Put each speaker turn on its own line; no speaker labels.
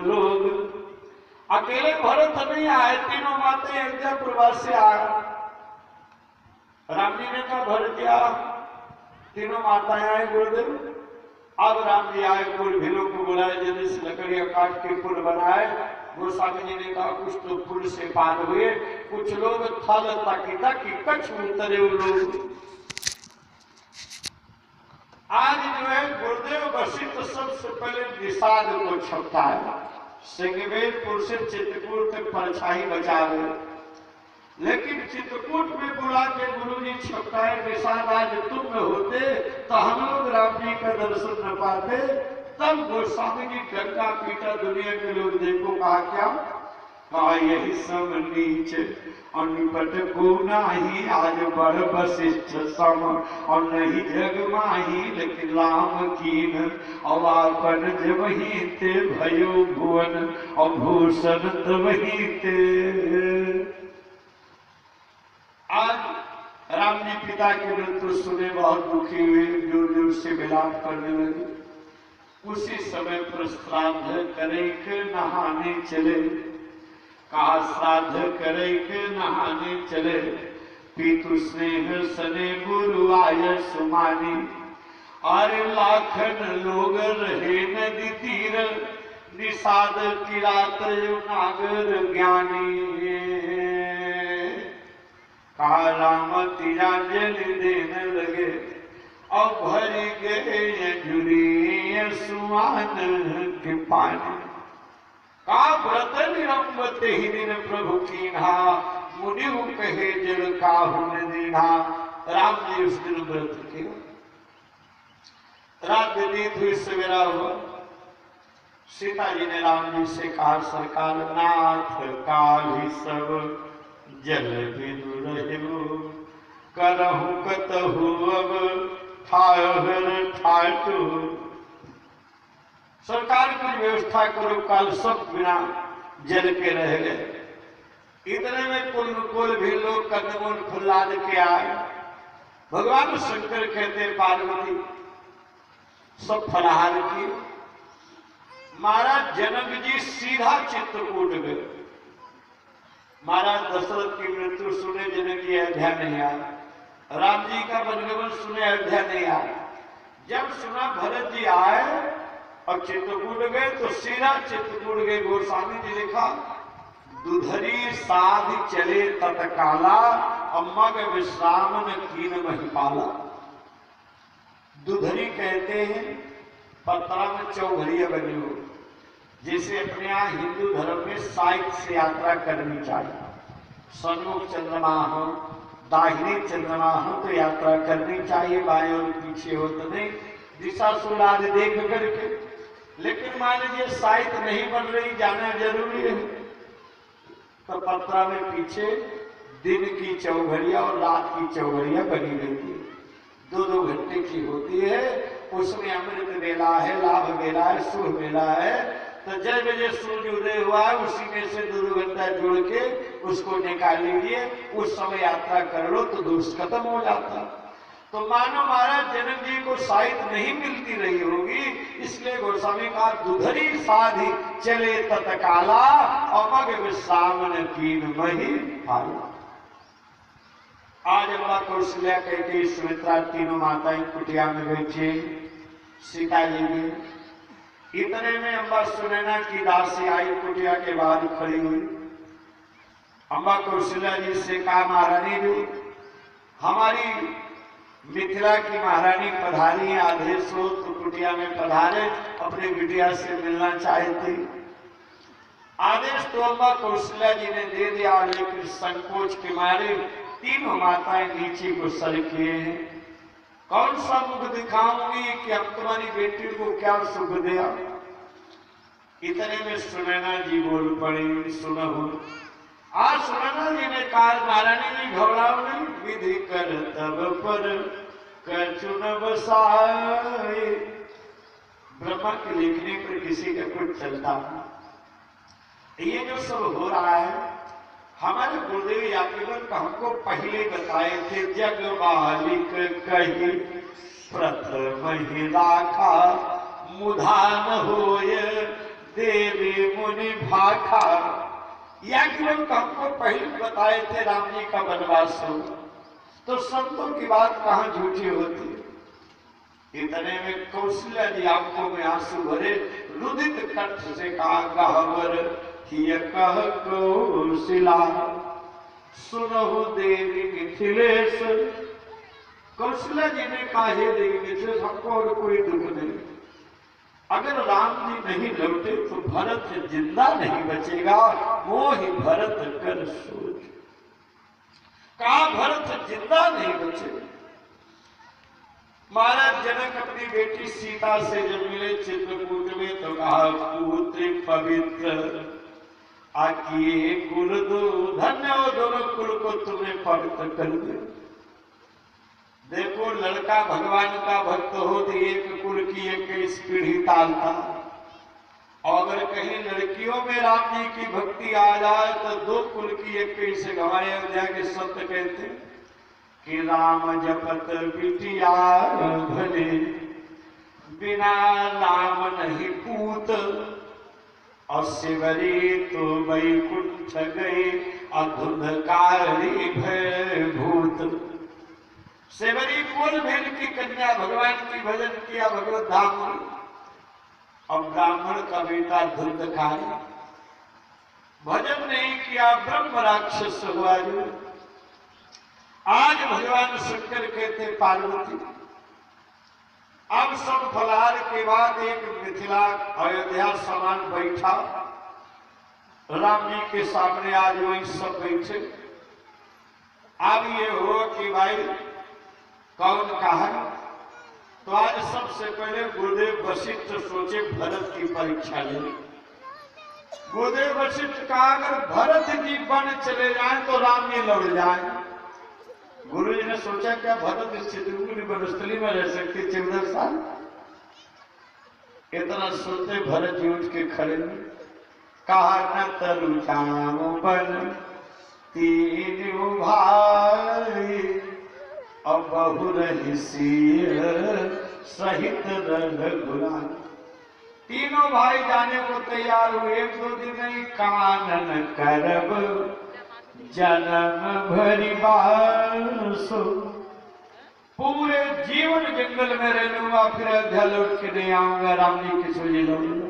लोग। अकेले भरत नहीं आए, तीनों माते अयोध्या प्रवास से आए। राम जी ने कहा भरत जी आओ, तीनों माताएं आए गुरुदेव। अब राम जी आए, कुल भीलों को बुलाए, जल्दी से लकड़ियां काट के पुल बनाए। गोस्वामी जी ने कहा कुछ तो पुल से पार हुए, कुछ लोग थल तकिता की कच्छ उतरे लोग। आज जो है गुरुदेव वशिष्ठ सबसे पहले निषाद को छपता है, सिंगवेरपुर से चित्रकूट तक परछाई बचा रहे। लेकिन चित्रकूट में बुला के गुरु जी छपकाए निषाद आज तुम न होते तो हम लोग राम जी का दर्शन न पाते। तब गोस्वामी जी गंगा पीटा, दुनिया के लोग देखो कहा क्या, कहा यही सब नीच और निपट को नाही, आज बड़ वशिष्ठ सम और नहीं जग माही, लेकिन राम कीन और आपन जबही ते भयो भुवन और भूषण तबही ते। आज राम जी पिता की मृत्यु सुने बहुत दुखी हुए, जोर जोर से विलाप करने लगे। उसी समय पर श्राद्ध करे के नहाने चले। कहा श्राद्ध करे के नहाने चले, पीतु स्नेह सने गुरु आय सुमानी। अरे लाखन लोग रहे नदी तीर, निषाद की रात नागर ज्ञानी। कहा राम तिरांजलि देने लगे और भर गए जुड़ी सुमान के पानी। का व्रत निरंबते ही दिन प्रभु कीन्हा, मुनि कहे जल काहू न दीन्हा। राम जी उस दिन व्रत किया। रात व्यतीत हुई, सवेरा हुआ। सीता जी ने राम जी से कहा सरकार नाथ काल ही सब जल बिनु रहु, करहु कतहु अब ठाहर ठाटू। सरकार की व्यवस्था करो, काल सब बिना जल के रह गए। इतने में कुल भी लोग कंदमूल फुल्लाद के आए। भगवान शंकर कहते पार्वती सब फलाहार किए। महाराज जनक जी सीधा चित्रकूट गए। महाराज दशरथ की मृत्यु सुने जनक जी अयोध्या नहीं आए, राम जी का वनगमन सुने अयोध्या नहीं आए। जब सुना भरत जी आए और चित्रकूट गए तो सीधा चित्रकूट गए। गोस्वामी जी लिखा दुधरी साध चले तत्काला, अम्मग विश्राम न कीन महिपाला। दुधरी कहते हैं पत्रा में चौघरिया बनी हो, जैसे अपने यहाँ हिंदू धर्म में साइड से यात्रा करनी चाहिए। सन्मुख चंद्रमा हो, दाहिने चंद्रमा हो तो यात्रा करनी चाहिए, बाएं और पीछे हो तो नहीं, दिशा सुलाद देख करके। लेकिन मान लीजिए साइड नहीं बन रही, जाना जरूरी है, तो पत्रा में पीछे दिन की चौघरिया और रात की चौघरिया बनी रहती है, 2-2 घंटे की होती है। उसमें अमृत वेला है, लाभ वेला है, शुभ वेला है। तो जब बजे सूर्य उदय हुआ है उसी में से 2 घंटा जोड़ के उसको निकाल लीजिए, उस समय यात्रा कर लो तो दोष खत्म हो जाता। तो मानो महाराज जनक जी को साइड नहीं मिलती रही होगी, इसलिए गोस्वामी का दुधरी साधी चले तत्काला, अमग विश्राम न कीन मही पाला। आज अम्बा कौशल्या कहती सुमित्रा तीनों माताएं कुटिया में बैठी, सीता जी भी। इतने में अम्बा सुनैना की दासी आई, कुटिया के बाहर खड़ी हुई। अम्बा कौशल्या जी से कहा महारानी जी, हमारी मिथिला की महारानी पधारी, आदेश हो तो कुटिया में पधारे, अपनी बिटिया से मिलना चाहती। आदेश तो अम्बा कौशल्या जी ने दे दिया, लेकिन संकोच के मारे तीनों माताएं नीचे को सर किए हैं। कौन सा मुख दिखाऊंगी कि हम तुम्हारी बेटी को क्या सुख दिया। इतने में सुनैना जी बोल पड़ी, सुनो। आज सुनैना जी ने कहा महारानी जी घबराओ नहीं, विधि कर तब पर कचुन बसाए। ब्रह्मा के लिखने पर किसी का कुछ चलता नहीं। ये जो सब हो रहा है हमारे गुरुदेव याज्ञवल्क्य हमको पहले बताए थे। जग मालिक कही प्रथम ही राखा, मुधा न होय देवी मुनि भाखा। या कि लोग हमको पहले बताए थे राम जी का वनवास हो, तो संतों की बात कहाँ झूठी होती है। इतने में कौशल्या जी आंखों में आंसू भरे रुदित कंठ से कहा, गहवर किय कह कौशला सुनहु देवी मिथिलेश। कौशल्या जी ने कहा, हे देवी मिथिलेश, हमको और कोई दुख नहीं। अगर राम जी नहीं लौटे तो भरत जिंदा नहीं बचेगा। मोहि भरत कर सोच। कहा भरत जिंदा नहीं बचेगा। महाराज जनक अपनी बेटी सीता से जब मिले चित्रकूट में तो कहा, पुत्र पवित्र आकिए कुल दो, धन्य हो दोनों कुल को तुमने पवित्र कर दिया। देखो लड़का भगवान का भक्त हो तो एक कुल की 21 पीढ़ी तालता, और अगर कहीं लड़कियों में राम जी की भक्ति आ जाए तो 2 कुल की 21 गवाए। अयोध्या के संत कहते कि राम जपत बिटिया भले, बिना राम नहीं पूत, और शिवरी तो वैकुंठ गए, अधुंधकारी भय भूत। सेवरी कुल भेद की कन्या भगवान की भजन किया भगवत धाम में, और ब्राह्मण का बेटा धुंधकारी भजन नहीं किया, ब्रह्म राक्षस हुआ। जो आज भगवान शंकर कहते पार्वती, अब सब फलार के बाद एक मिथिला अयोध्या समान बैठा राम जी के सामने। आज वही सब बैठे। अब ये हो कि भाई कौन कहा, तो आज सबसे पहले गुरुदेव वशिष्ठ सोचे भरत की परीक्षा ले। गुरुदेव वशिष्ठ कहा, अगर भरत जी बन चले जाए तो राम जी लौट जाए। गुरु जी ने सोचा क्या भरत चित्रकूट वनस्थली में रह सकते 14 साल। इतना सुनते भरत जी उठ के खड़े हुए, कहा न तरु जाऊं बन तीनों भाई, अब बहु रही सहित रघुराई। तीनों भाई जाने को तैयार हुए। 1-2 दिन नहीं, कानन करब जन्म भरी बासो। पूरे जीवन जंगल में रह लूंगा, फिर अयोध्या लौट के नहीं आऊंगा, राम जी की सोजी लौटूंगा।